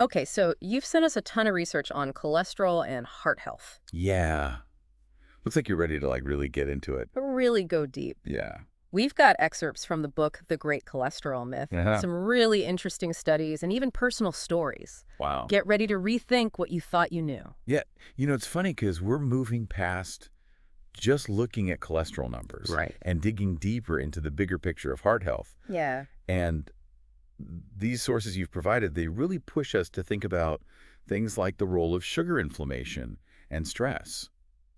Okay, so you've sent us a ton of research on cholesterol and heart health. Yeah. Looks like you're ready to really get into it. Really go deep. Yeah. We've got excerpts from the book The Great Cholesterol Myth, Uh-huh. some really interesting studies, and even personal stories. Wow. Get ready to rethink what you thought you knew. Yeah. It's funny because we're moving past just looking at cholesterol numbers Right. and digging deeper into the bigger picture of heart health. Yeah. And these sources you've provided, they really push us to think about things like the role of sugar inflammation and stress.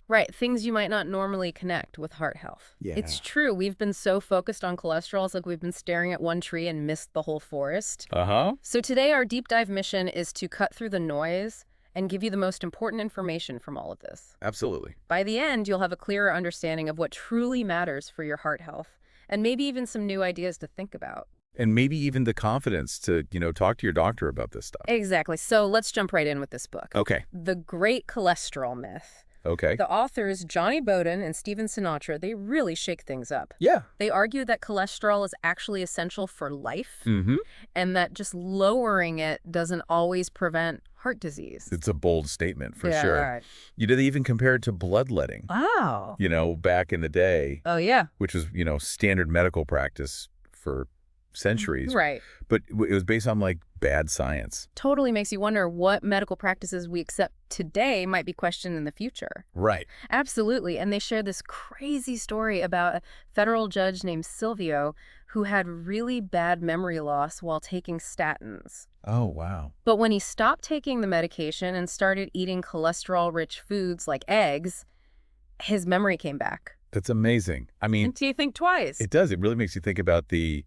Right, things you might not normally connect with heart health. Yeah. It's true, we've been so focused on cholesterol, it's like we've been staring at one tree and missed the whole forest. Uh-huh. So today our deep dive mission is to cut through the noise and give you the most important information from all of this. Absolutely. By the end, you'll have a clearer understanding of what truly matters for your heart health, and maybe even some new ideas to think about. And maybe even the confidence to, talk to your doctor about this stuff. Exactly. So let's jump right in with this book. Okay. The Great Cholesterol Myth. Okay. The authors, Johnny Bowden and Stephen Sinatra, they really shake things up. Yeah. They argue that cholesterol is actually essential for life, Mm-hmm. and that just lowering it doesn't always prevent heart disease. It's a bold statement for Yeah, sure. right. They even compare it to bloodletting, Wow. back in the day, Oh, yeah. which was, standard medical practice for centuries. Right. But it was based on bad science. Totally makes you wonder what medical practices we accept today might be questioned in the future. Right. Absolutely. And they share this crazy story about a federal judge named Silvio who had really bad memory loss while taking statins. Oh, wow. But when he stopped taking the medication and started eating cholesterol-rich foods like eggs, his memory came back. That's amazing. I mean, And you think twice. it does. It really makes you think about the,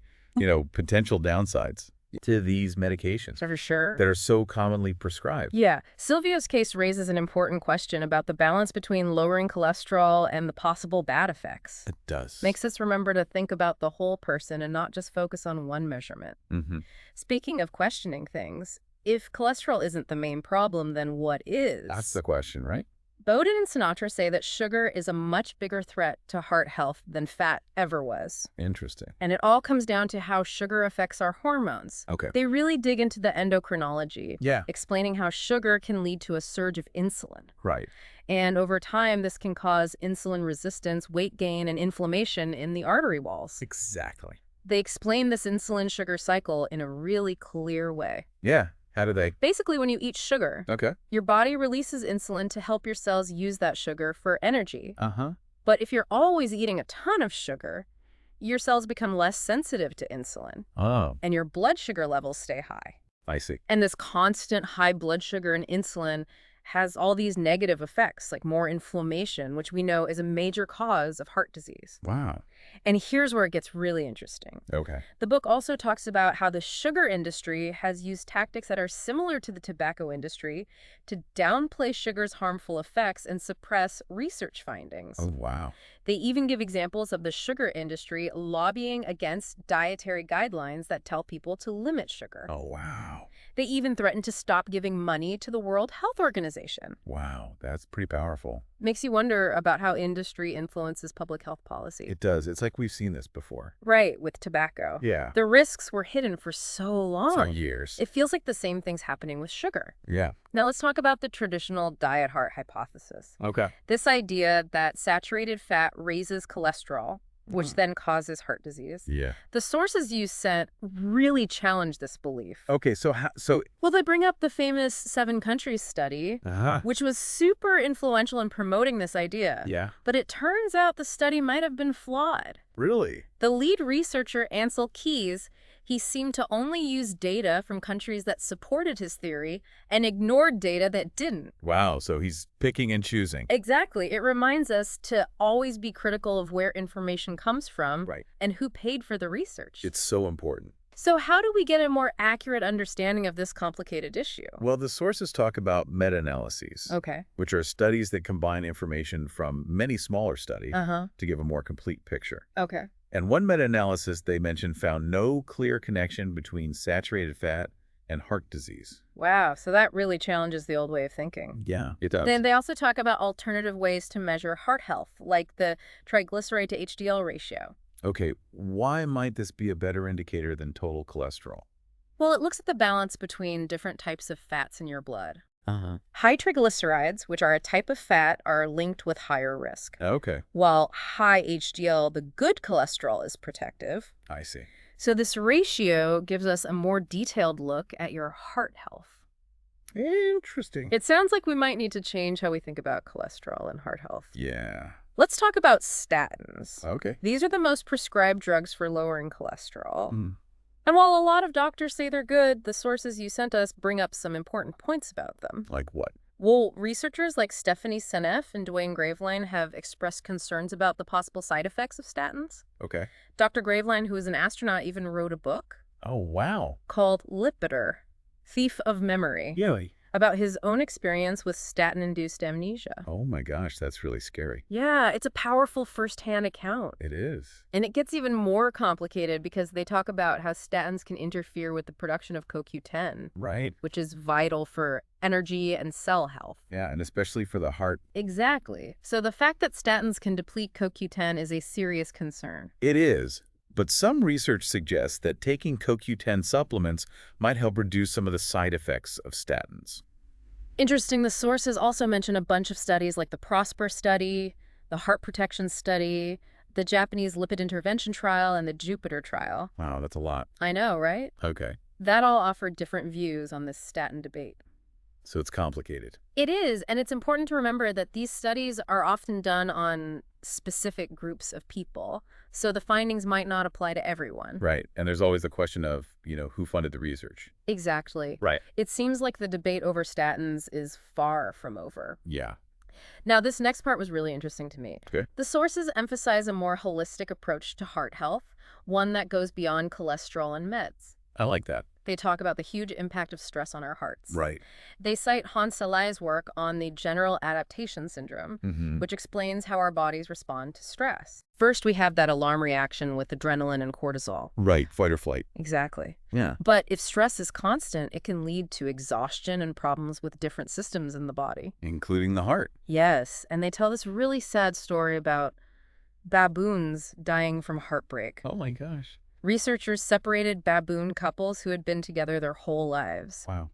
potential downsides to these medications For sure. that are so commonly prescribed. Yeah. Silvio's case raises an important question about the balance between lowering cholesterol and the possible bad effects. It does. Makes us remember to think about the whole person and not just focus on one measurement. Mm-hmm. Speaking of questioning things, if cholesterol isn't the main problem, then what is? That's the question, right? Bowden and Sinatra say that sugar is a much bigger threat to heart health than fat ever was. Interesting. And it all comes down to how sugar affects our hormones. Okay. They really dig into the endocrinology, Yeah. explaining how sugar can lead to a surge of insulin. Right. And over time, this can cause insulin resistance, weight gain, and inflammation in the artery walls. Exactly. They explain this insulin-sugar cycle in a really clear way. Yeah. How do they? Basically, when you eat sugar, Okay. your body releases insulin to help your cells use that sugar for energy. Uh-huh. But if you're always eating a ton of sugar, your cells become less sensitive to insulin, Oh, and your blood sugar levels stay high. I see. And this constant high blood sugar and insulin has all these negative effects, like more inflammation, which we know is a major cause of heart disease. Wow. And here's where it gets really interesting. Okay. The book also talks about how the sugar industry has used tactics that are similar to the tobacco industry to downplay sugar's harmful effects and suppress research findings. Oh, wow. They even give examples of the sugar industry lobbying against dietary guidelines that tell people to limit sugar. Oh, wow. They even threaten to stop giving money to the World Health Organization. Wow. That's pretty powerful. Makes you wonder about how industry influences public health policy. It does. It's like we've seen this before. Right, with tobacco. Yeah. The risks were hidden for so long. For years. It feels like the same thing's happening with sugar. Yeah. Now let's talk about the traditional diet heart hypothesis. Okay. This idea that saturated fat raises cholesterol, which then causes heart disease. Yeah. The sources you sent really challenge this belief. Okay. So. Well, they bring up the famous 7 countries study, Uh-huh. which was super influential in promoting this idea. Yeah. But it turns out the study might have been flawed. Really? The lead researcher, Ansel Keys, he seemed to only use data from countries that supported his theory and ignored data that didn't. Wow. So he's picking and choosing. Exactly. It reminds us to always be critical of where information comes from Right. and who paid for the research. It's so important. So how do we get a more accurate understanding of this complicated issue? Well, the sources talk about meta-analyses, Okay. which are studies that combine information from many smaller studies Uh-huh. to give a more complete picture. Okay. And one meta-analysis they mentioned found no clear connection between saturated fat and heart disease. Wow. So that really challenges the old way of thinking. Yeah, it does. Then they also talk about alternative ways to measure heart health, like the triglyceride to HDL ratio. Okay, why might this be a better indicator than total cholesterol? Well, it looks at the balance between different types of fats in your blood. Uh-huh. High triglycerides, which are a type of fat, are linked with higher risk, Okay, while high HDL, the good cholesterol, is protective. I see. So this ratio gives us a more detailed look at your heart health. Interesting. It sounds like we might need to change how we think about cholesterol and heart health. Yeah. Let's talk about statins. Okay. These are the most prescribed drugs for lowering cholesterol. Mm. And while a lot of doctors say they're good, the sources you sent us bring up some important points about them. Like what? Well, researchers like Stephanie Seneff and Dwayne Graveline have expressed concerns about the possible side effects of statins. Okay. Dr. Graveline, who is an astronaut, even wrote a book Oh, wow. called Lipitor, Thief of Memory, Really? about his own experience with statin-induced amnesia. Oh my gosh, that's really scary. Yeah, it's a powerful first-hand account. It is. And it gets even more complicated because they talk about how statins can interfere with the production of CoQ10, Right. which is vital for energy and cell health. Yeah, and especially for the heart. Exactly. So the fact that statins can deplete CoQ10 is a serious concern. It is. But some research suggests that taking CoQ10 supplements might help reduce some of the side effects of statins. Interesting, the sources also mention a bunch of studies like the PROSPER study, the heart protection study, the Japanese lipid intervention trial, and the Jupiter trial. Wow, that's a lot. I know, right? Okay. That all offer different views on this statin debate. So it's complicated. It is, and it's important to remember that these studies are often done on specific groups of people, so the findings might not apply to everyone. Right. And there's always the question of, who funded the research. Exactly. Right. It seems like the debate over statins is far from over. Yeah. Now, this next part was really interesting to me. Okay. The sources emphasize a more holistic approach to heart health, one that goes beyond cholesterol and meds. I like that. They talk about the huge impact of stress on our hearts. Right. They cite Hans Selye's work on the general adaptation syndrome, Mm-hmm. which explains how our bodies respond to stress. First, we have that alarm reaction with adrenaline and cortisol. Right. Fight or flight. Exactly. Yeah. But if stress is constant, it can lead to exhaustion and problems with different systems in the body. Including the heart. Yes, and they tell this really sad story about baboons dying from heartbreak. Oh my gosh. Researchers separated baboon couples who had been together their whole lives. Wow.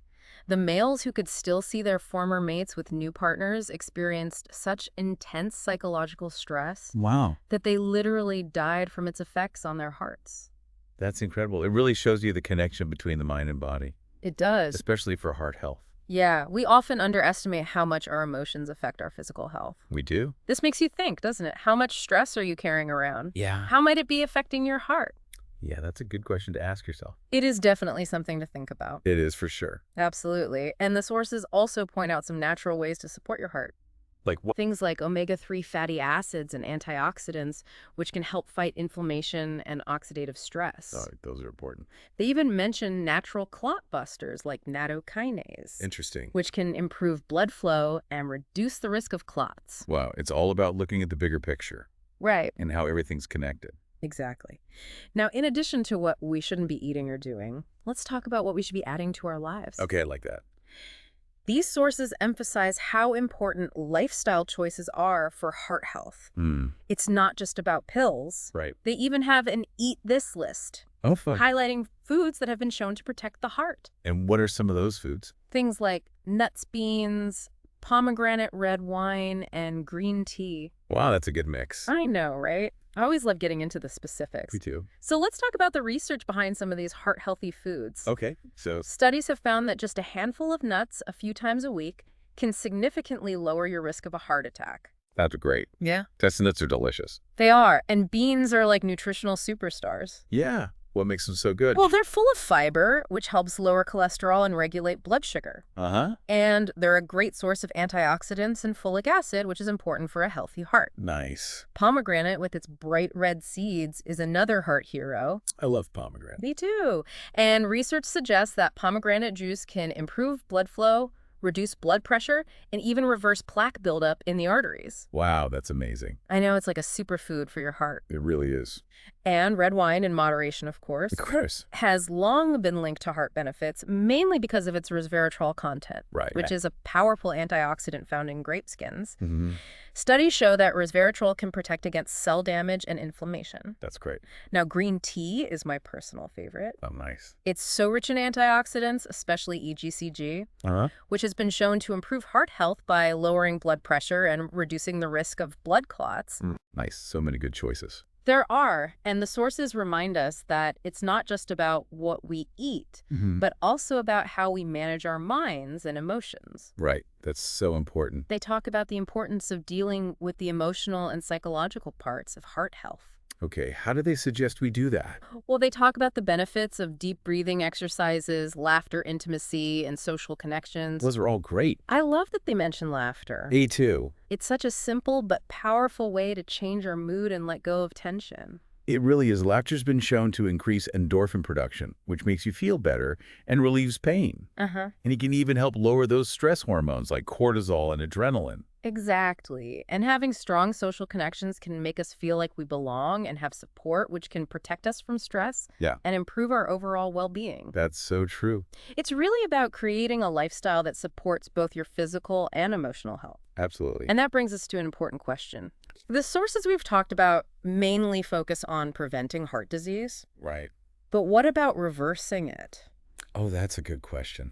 The males who could still see their former mates with new partners experienced such intense psychological stress Wow. that they literally died from its effects on their hearts. That's incredible. It really shows you the connection between the mind and body, It does. especially for heart health. Yeah, we often underestimate how much our emotions affect our physical health. We do? This makes you think, doesn't it? How much stress are you carrying around? Yeah. How might it be affecting your heart? Yeah, that's a good question to ask yourself. It is definitely something to think about. It is for sure. Absolutely. And the sources also point out some natural ways to support your heart. Like what? Things like omega-3 fatty acids and antioxidants, which can help fight inflammation and oxidative stress. Oh, those are important. They even mention natural clot busters like nattokinase, Interesting. which can improve blood flow and reduce the risk of clots. Wow, it's all about looking at the bigger picture Right. and how everything's connected. Exactly. Now, in addition to what we shouldn't be eating or doing, let's talk about what we should be adding to our lives. Okay, I like that. These sources emphasize how important lifestyle choices are for heart health. It's not just about pills. Right. They even have an eat this list, Oh, fun. highlighting foods that have been shown to protect the heart. And what are some of those foods? Things like nuts, beans, pomegranate red wine, and green tea. Wow, that's a good mix. I know, right? I always love getting into the specifics. Me too. So let's talk about the research behind some of these heart-healthy foods. Okay, so Studies have found that just a handful of nuts a few times a week can significantly lower your risk of a heart attack. that's great. Yeah. Chestnuts are delicious. They are. And beans are like nutritional superstars. Yeah. What makes them so good? Well, they're full of fiber, which helps lower cholesterol and regulate blood sugar. Uh-huh. And they're a great source of antioxidants and folic acid, which is important for a healthy heart. Nice. Pomegranate, with its bright red seeds, is another heart hero. I love pomegranate. Me too. And research suggests that pomegranate juice can improve blood flow, reduce blood pressure, and even reverse plaque buildup in the arteries. Wow, that's amazing. I know, it's like a superfood for your heart. It really is. And red wine in moderation, of Of course, course. has long been linked to heart benefits, mainly because of its resveratrol content, Right. which is a powerful antioxidant found in grape skins. Mm-hmm. Studies show that resveratrol can protect against cell damage and inflammation. That's great. Now, green tea is my personal favorite. Oh, nice. It's so rich in antioxidants, especially EGCG, Uh-huh. which has been shown to improve heart health by lowering blood pressure and reducing the risk of blood clots. Nice. So many good choices. There are, and the sources remind us that it's not just about what we eat, Mm-hmm. but also about how we manage our minds and emotions. Right. That's so important. They talk about the importance of dealing with the emotional and psychological parts of heart health. Okay. How do they suggest we do that? Well, they talk about the benefits of deep breathing exercises, laughter, intimacy, and social connections. Those are all great. I love that they mention laughter. Me too. It's such a simple but powerful way to change our mood and let go of tension. It really is. Laughter's been shown to increase endorphin production, which makes you feel better and relieves pain. Uh-huh. And it can even help lower those stress hormones like cortisol and adrenaline. Exactly. And having strong social connections can make us feel like we belong and have support, which can protect us from stress Yeah. and improve our overall well-being. That's so true. It's really about creating a lifestyle that supports both your physical and emotional health. Absolutely. And that brings us to an important question. The sources we've talked about mainly focus on preventing heart disease, Right. but what about reversing it? Oh, that's a good question.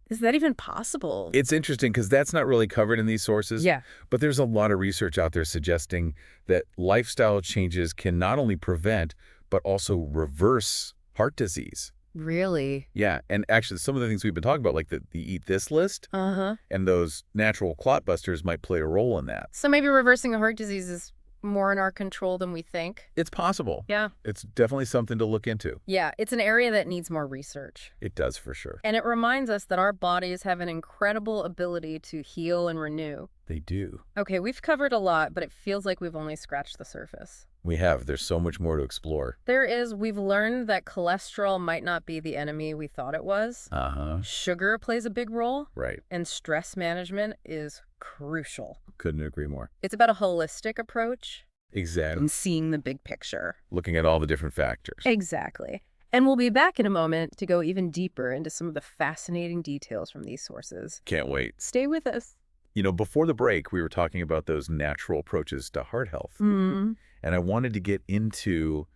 Is that even possible? It's interesting because that's not really covered in these sources. Yeah. But there's a lot of research out there suggesting that lifestyle changes can not only prevent, but also reverse heart disease. Really? Yeah. And actually, some of the things we've been talking about, like the Eat This list Uh-huh. and those natural clot busters might play a role in that. So maybe reversing a heart disease is more in our control than we think. It's possible. Yeah. It's definitely something to look into. Yeah, it's an area that needs more research. It does for sure. And it reminds us that our bodies have an incredible ability to heal and renew. They do. Okay, we've covered a lot, but it feels like we've only scratched the surface. We have. There's so much more to explore. We've learned that cholesterol might not be the enemy we thought it was. Uh-huh. Sugar plays a big role, Right. and stress management is crucial. Couldn't agree more. It's about a holistic approach Exactly. and seeing the big picture. Looking at all the different factors. Exactly. And we'll be back in a moment to go even deeper into some of the fascinating details from these sources. Can't wait. Stay with us. You know, before the break, we were talking about those natural approaches to heart health. Mm. And I wanted to get into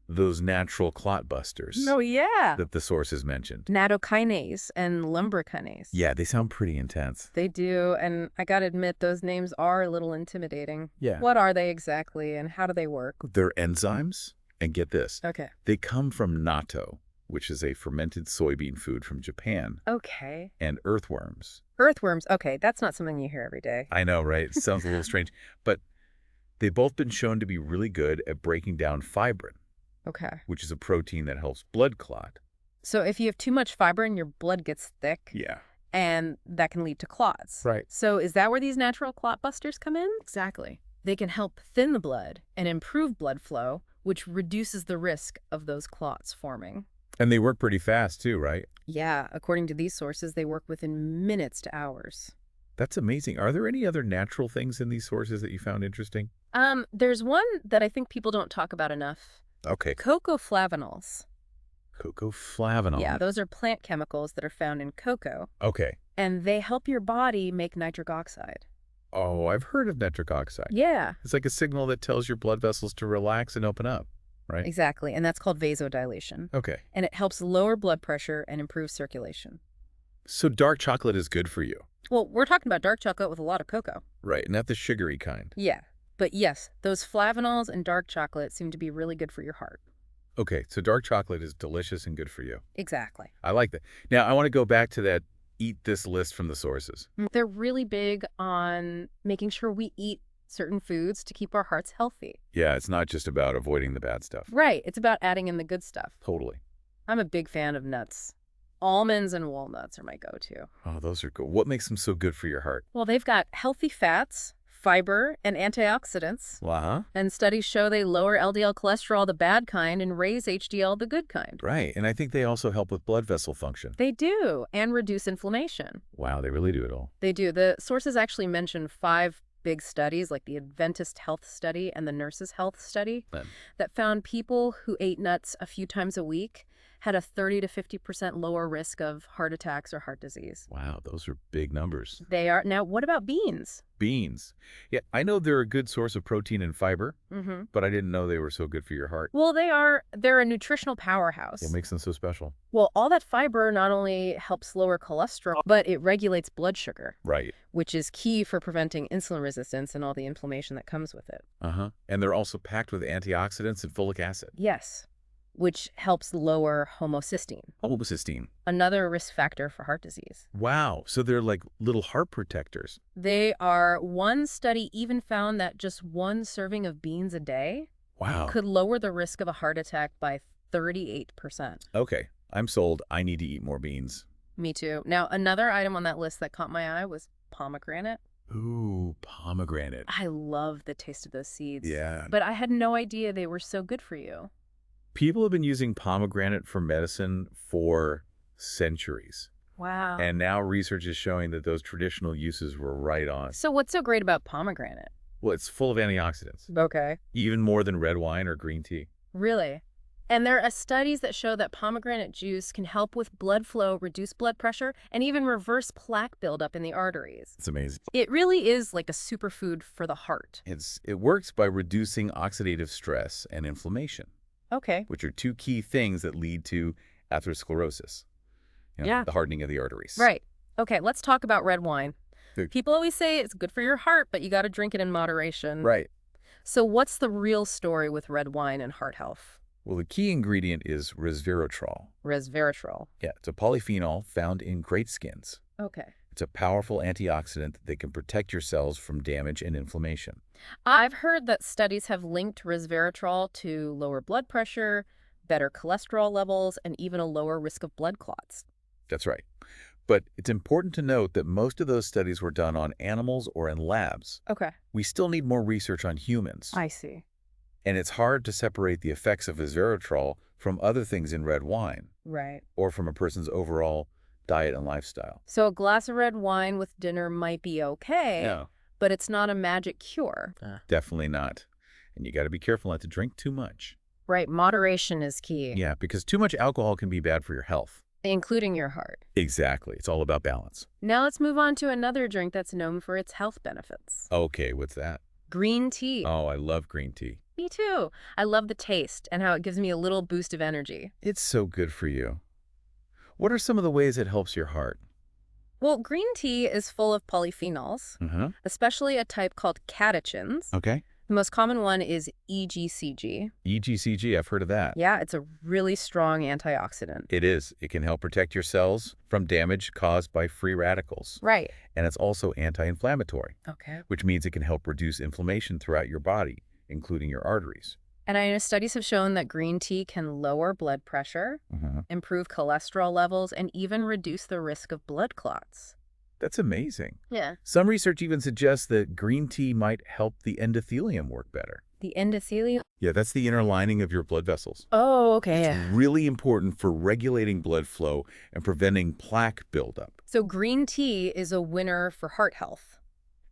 those natural clot busters Oh, yeah. that the sources mentioned. Nattokinase and lumbrokinase. Yeah, they sound pretty intense. They do, and I gotta admit, those names are a little intimidating. Yeah. What are they exactly, and how do they work? They're enzymes. And get this, Okay. they come from natto, which is a fermented soybean food from Japan, Okay. and earthworms. Earthworms. Okay, that's not something you hear every day. I know, right? It sounds a little strange. But they've both been shown to be really good at breaking down fibrin, Okay. which is a protein that helps blood clot. So if you have too much fibrin, your blood gets thick, Yeah. and that can lead to clots. Right. So is that where these natural clot busters come in? Exactly. They can help thin the blood and improve blood flow, which reduces the risk of those clots forming. And they work pretty fast too, right? Yeah, according to these sources, they work within minutes to hours. That's amazing. Are there any other natural things in these sources that you found interesting? There's one that I think people don't talk about enough. Okay. Cocoflavanols. Cocoflavanol. Yeah, those are plant chemicals that are found in cocoa, Okay. and they help your body make nitric oxide. Oh, I've heard of nitric oxide. Yeah, It's like a signal that tells your blood vessels to relax and open up, right? exactly, and that's called vasodilation. Okay. And it helps lower blood pressure and improve circulation. So dark chocolate is good for you. Well, we're talking about dark chocolate with a lot of cocoa. Right, not the sugary kind. Yeah, but yes, those flavanols and dark chocolate seem to be really good for your heart. Okay, so dark chocolate is delicious and good for you. Exactly. I like that. Now, I want to go back to that eat this list from the sources. They're really big on making sure we eat certain foods to keep our hearts healthy. Yeah, it's not just about avoiding the bad stuff. Right, it's about adding in the good stuff. Totally. I'm a big fan of nuts. Almonds and walnuts are my go-to. Oh, those are good. What makes them so good for your heart? Well, they've got healthy fats, fiber, and antioxidants. Uh-huh. And studies show they lower LDL cholesterol, the bad kind, and raise HDL, the good kind. Right, and I think they also help with blood vessel function. They do, and reduce inflammation. Wow, they really do it all. They do. The sources actually mention 5 big studies like the Adventist Health Study and the Nurses' Health Study Then, that found people who ate nuts a few times a week had a 30 to 50% lower risk of heart attacks or heart disease. wow, those are big numbers. They are. Now, what about beans? Beans. Yeah, I know they're a good source of protein and fiber, Mm-hmm. but I didn't know they were so good for your heart. Well, they're a nutritional powerhouse. What makes them so special? Well, all that fiber not only helps lower cholesterol, but it regulates blood sugar, Right. which is key for preventing insulin resistance and all the inflammation that comes with it. Uh-huh. And they're also packed with antioxidants and folic acid. Yes, which helps lower homocysteine, Homocysteine. another risk factor for heart disease. Wow. So they're like little heart protectors. They are. One study even found that just one serving of beans a day Wow. could lower the risk of a heart attack by 38%. Okay. I'm sold. I need to eat more beans. Me too. Now, another item on that list that caught my eye was pomegranate. Ooh, pomegranate. I love the taste of those seeds. Yeah. But I had no idea they were so good for you. People have been using pomegranate for medicine for centuries. Wow. And now research is showing that those traditional uses were right on. So what's so great about pomegranate? Well, it's full of antioxidants, Okay. even more than red wine or green tea. Really? And there are studies that show that pomegranate juice can help with blood flow, reduce blood pressure, and even reverse plaque buildup in the arteries. It's amazing. It really is like a superfood for the heart. It works by reducing oxidative stress and inflammation, Okay. which are two key things that lead to atherosclerosis, Yeah. the hardening of the arteries. Right. Okay, let's talk about red wine. Good. People always say it's good for your heart, but you got to drink it in moderation. Right. So what's the real story with red wine and heart health? Well, the key ingredient is resveratrol. Resveratrol. Yeah, it's a polyphenol found in great skins. Okay. It's a powerful antioxidant that can protect your cells from damage and inflammation. I've heard that studies have linked resveratrol to lower blood pressure, better cholesterol levels, and even a lower risk of blood clots. That's right. But it's important to note that most of those studies were done on animals or in labs. Okay. We still need more research on humans. I see. And it's hard to separate the effects of resveratrol from other things in red wine Right. or from a person's overall diet and lifestyle. So a glass of red wine with dinner might be okay, No, but it's not a magic cure. definitely not. And you got to be careful not to drink too much. Right. Moderation is key, Yeah, because too much alcohol can be bad for your health. including your heart. Exactly. It's all about balance. Now let's move on to another drink that's known for its health benefits. Okay, what's that? Green tea. Oh, I love green tea. Me too. I love the taste and how it gives me a little boost of energy. It's so good for you. What are some of the ways it helps your heart? Well, green tea is full of polyphenols, especially a type called catechins. Okay. The most common one is EGCG. EGCG, I've heard of that. Yeah, it's a really strong antioxidant. It is. It can help protect your cells from damage caused by free radicals. Right. And it's also anti-inflammatory, Okay. which means it can help reduce inflammation throughout your body, including your arteries. And I know studies have shown that green tea can lower blood pressure, improve cholesterol levels, and even reduce the risk of blood clots. That's amazing. Yeah. Some research even suggests that green tea might help the endothelium work better. The endothelium? Yeah, that's the inner lining of your blood vessels. Oh, okay. It's really important for regulating blood flow and preventing plaque buildup. So green tea is a winner for heart health.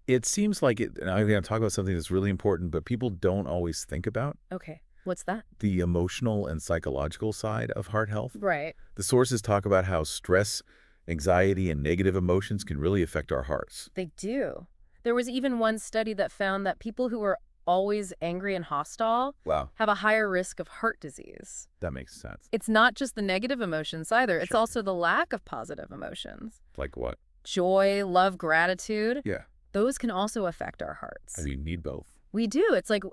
It seems like it, and I'm going to talk about something that's really important, but people don't always think about Okay. What's that? the emotional and psychological side of heart health. Right. The sources talk about how stress, anxiety, and negative emotions can really affect our hearts. They do. There was even one study that found that people who are always angry and hostile Wow, have a higher risk of heart disease. that makes sense. It's not just the negative emotions either. It's Sure. also the lack of positive emotions. Like what? Joy, love, gratitude. Yeah, Those can also affect our hearts. I mean, you need both. We do. It's like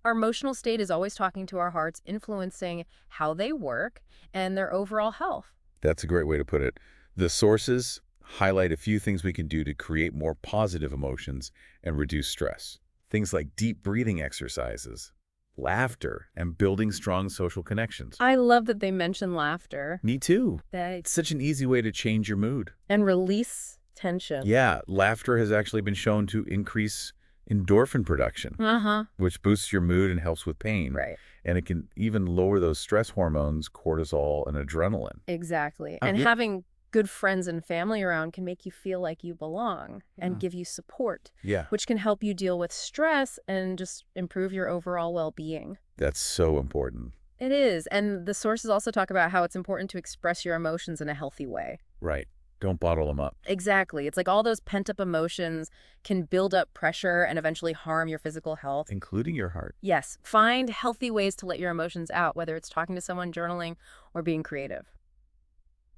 our emotional state is always talking to our hearts, influencing how they work and their overall health. That's a great way to put it. The sources highlight a few things we can do to create more positive emotions and reduce stress. Things like deep breathing exercises, laughter, and building strong social connections. I love that they mention laughter. Me too. They It's such an easy way to change your mood. and release tension. Yeah, laughter has actually been shown to increase endorphin production, Uh-huh. which boosts your mood and helps with pain. Right. And it can even lower those stress hormones, cortisol and adrenaline. Exactly. Oh, And yeah. having Good friends and family around can make you feel like you belong and give you support, Yeah, which can help you deal with stress and just improve your overall well-being. that's so important. It is. And the sources also talk about how it's important to express your emotions in a healthy way. Right. Don't bottle them up, Exactly. It's like all those pent-up emotions can build up pressure and eventually harm your physical health. including your heart. Yes, find healthy ways to let your emotions out, whether it's talking to someone, journaling, or being creative.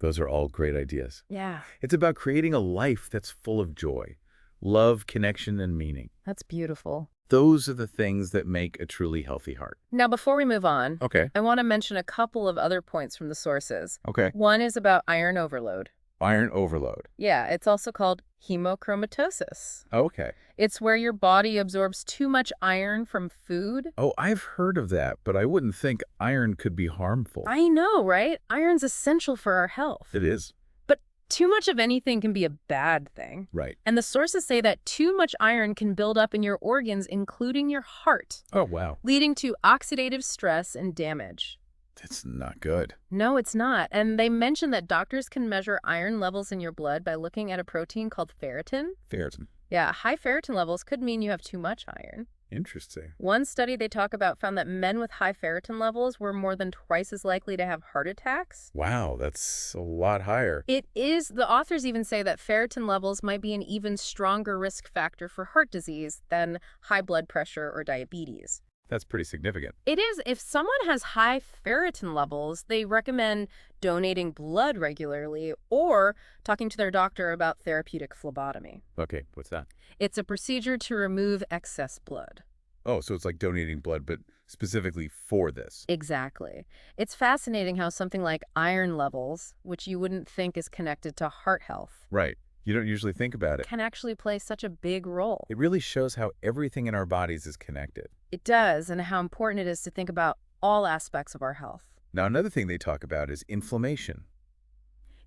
Those are all great ideas. Yeah, It's about creating a life that's full of joy, love, connection, and meaning. that's beautiful. Those are the things that make a truly healthy heart. Now, before we move on, Okay. I want to mention a couple of other points from the sources. Okay. One is about iron overload. Iron overload. Yeah, it's also called hemochromatosis. Okay. It's where your body absorbs too much iron from food. Oh, I've heard of that, but I wouldn't think iron could be harmful. I know, right? Iron's essential for our health. It is. But too much of anything can be a bad thing. Right. And the sources say that too much iron can build up in your organs, including your heart, Oh, wow. leading to oxidative stress and damage. That's not good. No, it's not. And they mention that doctors can measure iron levels in your blood by looking at a protein called ferritin. Ferritin. Yeah, high ferritin levels could mean you have too much iron. Interesting. One study they talk about found that men with high ferritin levels were more than twice as likely to have heart attacks. Wow, that's a lot higher. It is, the authors even say that ferritin levels might be an even stronger risk factor for heart disease than high blood pressure or diabetes. That's pretty significant. It is. If someone has high ferritin levels, they recommend donating blood regularly or talking to their doctor about therapeutic phlebotomy. Okay, what's that? It's a procedure to remove excess blood. Oh, so it's like donating blood, but specifically for this. Exactly. It's fascinating how something like iron levels, which you wouldn't think is connected to heart health, Right. You don't usually think about it. can actually play such a big role. It really shows how everything in our bodies is connected. It does, and how important it is to think about all aspects of our health. Now, another thing they talk about is inflammation.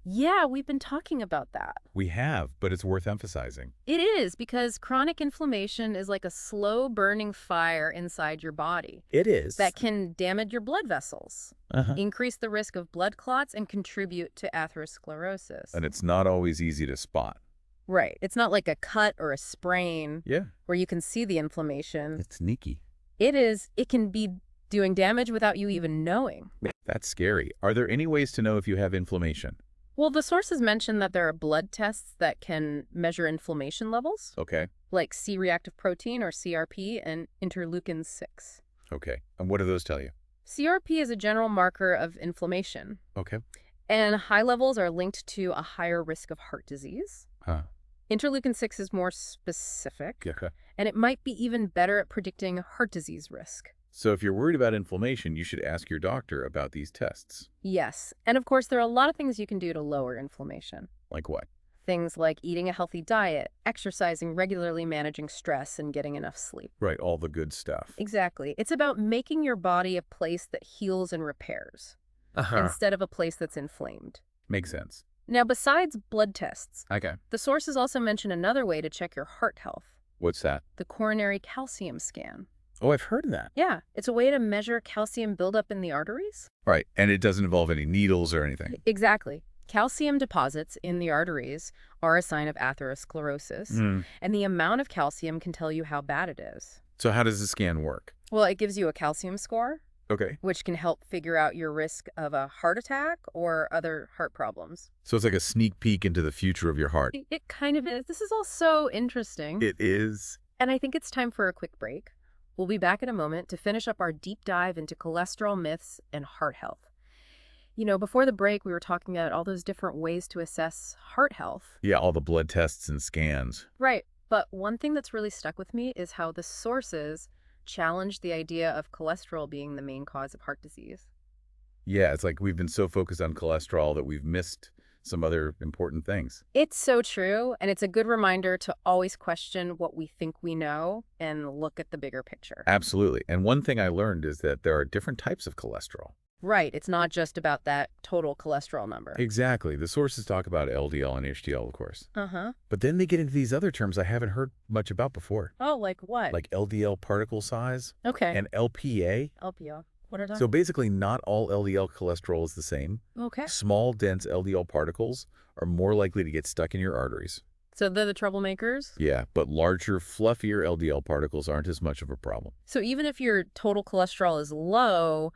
Yeah, we've been talking about that. We have, but it's worth emphasizing. It is, because chronic inflammation is like a slow burning fire inside your body It is. that can damage your blood vessels, increase the risk of blood clots, and contribute to atherosclerosis. And it's not always easy to spot. Right. It's not like a cut or a sprain Yeah. where you can see the inflammation. It's sneaky. It is. It can be doing damage without you even knowing. That's scary. Are there any ways to know if you have inflammation? Well, the sources mention that there are blood tests that can measure inflammation levels, Okay. like C-reactive protein or CRP and interleukin-6. Okay. And what do those tell you? CRP is a general marker of inflammation, Okay. and high levels are linked to a higher risk of heart disease. Huh. Interleukin-6 is more specific, Okay. and it might be even better at predicting heart disease risk. So if you're worried about inflammation, you should ask your doctor about these tests. Yes, and of course there are a lot of things you can do to lower inflammation. Like what? Things like eating a healthy diet, exercising regularly, managing stress, and getting enough sleep. Right, all the good stuff. Exactly. It's about making your body a place that heals and repairs, instead of a place that's inflamed. Makes sense. Now, besides blood tests, Okay. the sources also mention another way to check your heart health, What's that? the coronary calcium scan. Oh, I've heard of that. Yeah, it's a way to measure calcium buildup in the arteries. Right, and it doesn't involve any needles or anything. Exactly. Calcium deposits in the arteries are a sign of atherosclerosis, and the amount of calcium can tell you how bad it is. So how does the scan work? Well, it gives you a calcium score, Okay. which can help figure out your risk of a heart attack or other heart problems. So it's like a sneak peek into the future of your heart. It kind of is. This is all so interesting. It is. And I think it's time for a quick break. We'll be back in a moment to finish up our deep dive into cholesterol myths and heart health. You know, before the break, we were talking about all those different ways to assess heart health. Yeah, all the blood tests and scans. Right. But one thing that's really stuck with me is how the sources challenge the idea of cholesterol being the main cause of heart disease. Yeah, it's like we've been so focused on cholesterol that we've missed some other important things. It's so true, and it's a good reminder to always question what we think we know and look at the bigger picture. Absolutely. And one thing I learned is that there are different types of cholesterol. Right. It's not just about that total cholesterol number. Exactly. The sources talk about LDL and HDL, of course. Uh-huh. But then they get into these other terms I haven't heard much about before, Oh, like what? like LDL particle size Okay. and LPA. LPO. What are they? So basically, not all LDL cholesterol is the same. Okay. Small, dense LDL particles are more likely to get stuck in your arteries. So they're the troublemakers? Yeah, but larger, fluffier LDL particles aren't as much of a problem. So even if your total cholesterol is low,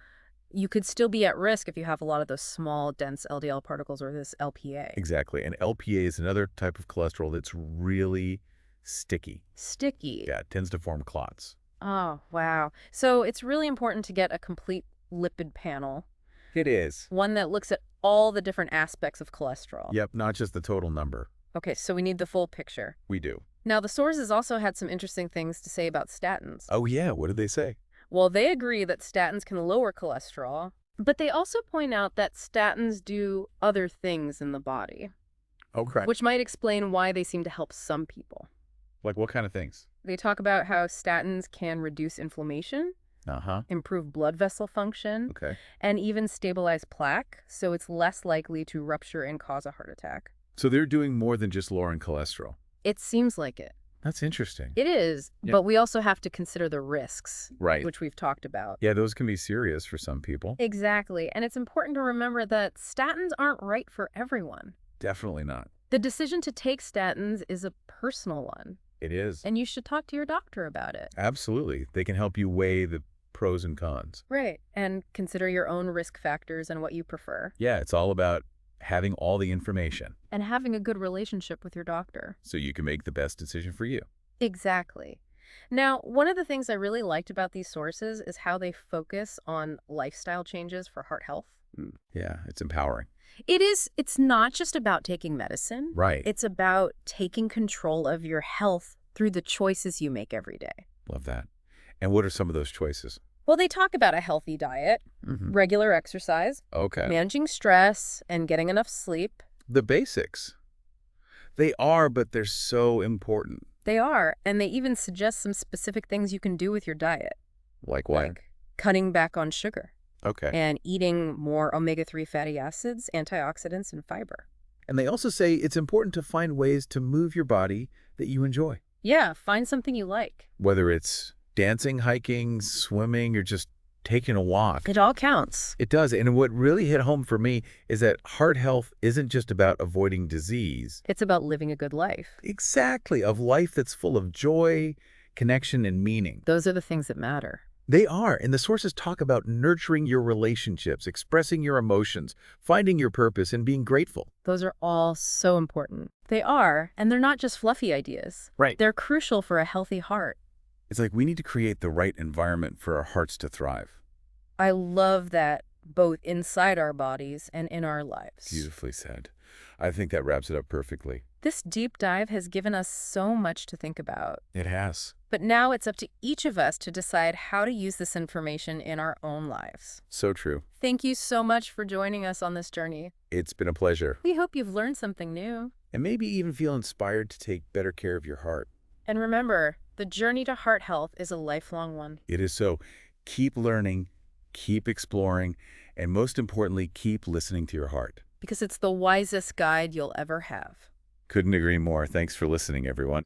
you could still be at risk if you have a lot of those small, dense LDL particles or this LPA. Exactly. And LPA is another type of cholesterol that's really sticky. Sticky. Yeah, it tends to form clots. Oh, wow. So it's really important to get a complete lipid panel, It is. one that looks at all the different aspects of cholesterol. Yep, not just the total number. Okay, so we need the full picture. We do. Now, the sources also had some interesting things to say about statins. Oh, yeah. What did they say? Well, they agree that statins can lower cholesterol, but they also point out that statins do other things in the body, Okay. which might explain why they seem to help some people. Like what kind of things? They talk about how statins can reduce inflammation, Uh-huh. improve blood vessel function, Okay. and even stabilize plaque, so it's less likely to rupture and cause a heart attack. So they're doing more than just lowering cholesterol. It seems like it. That's interesting. It is, Yeah. but we also have to consider the risks, Right. which we've talked about. Yeah, those can be serious for some people. Exactly, and it's important to remember that statins aren't right for everyone. Definitely not. The decision to take statins is a personal one, It is. and you should talk to your doctor about it. Absolutely. They can help you weigh the pros and cons. Right, and consider your own risk factors and what you prefer, Yeah, it's all about having all the information and having a good relationship with your doctor. so you can make the best decision for you. Exactly. Now, one of the things I really liked about these sources is how they focus on lifestyle changes for heart health. Yeah, it's empowering. It's not just about taking medicine. Right. It's about taking control of your health through the choices you make every day. Love that. And what are some of those choices? Well, they talk about a healthy diet, regular exercise, Okay. managing stress, and getting enough sleep. The basics. They are, but they're so important. They are, and they even suggest some specific things you can do with your diet, Like what? like cutting back on sugar Okay. and eating more omega-3 fatty acids, antioxidants, and fiber. And they also say it's important to find ways to move your body that you enjoy. Yeah, find something you like. Whether it's dancing, hiking, swimming, or just taking a walk. It all counts. It does. And what really hit home for me is that heart health isn't just about avoiding disease. It's about living a good life. Exactly. Of life that's full of joy, connection, and meaning. Those are the things that matter. They are. And the sources talk about nurturing your relationships, expressing your emotions, finding your purpose, and being grateful. Those are all so important. They are, and they're not just fluffy ideas. Right. They're crucial for a healthy heart. It's like we need to create the right environment for our hearts to thrive. I love that both inside our bodies and in our lives. Beautifully said. I think that wraps it up perfectly. This deep dive has given us so much to think about. It has. But now it's up to each of us to decide how to use this information in our own lives. So true. Thank you so much for joining us on this journey. It's been a pleasure. We hope you've learned something new. And maybe even feel inspired to take better care of your heart. And remember, the journey to heart health is a lifelong one. It is so. Keep learning, keep exploring, and most importantly, keep listening to your heart. Because it's the wisest guide you'll ever have. Couldn't agree more. Thanks for listening, everyone.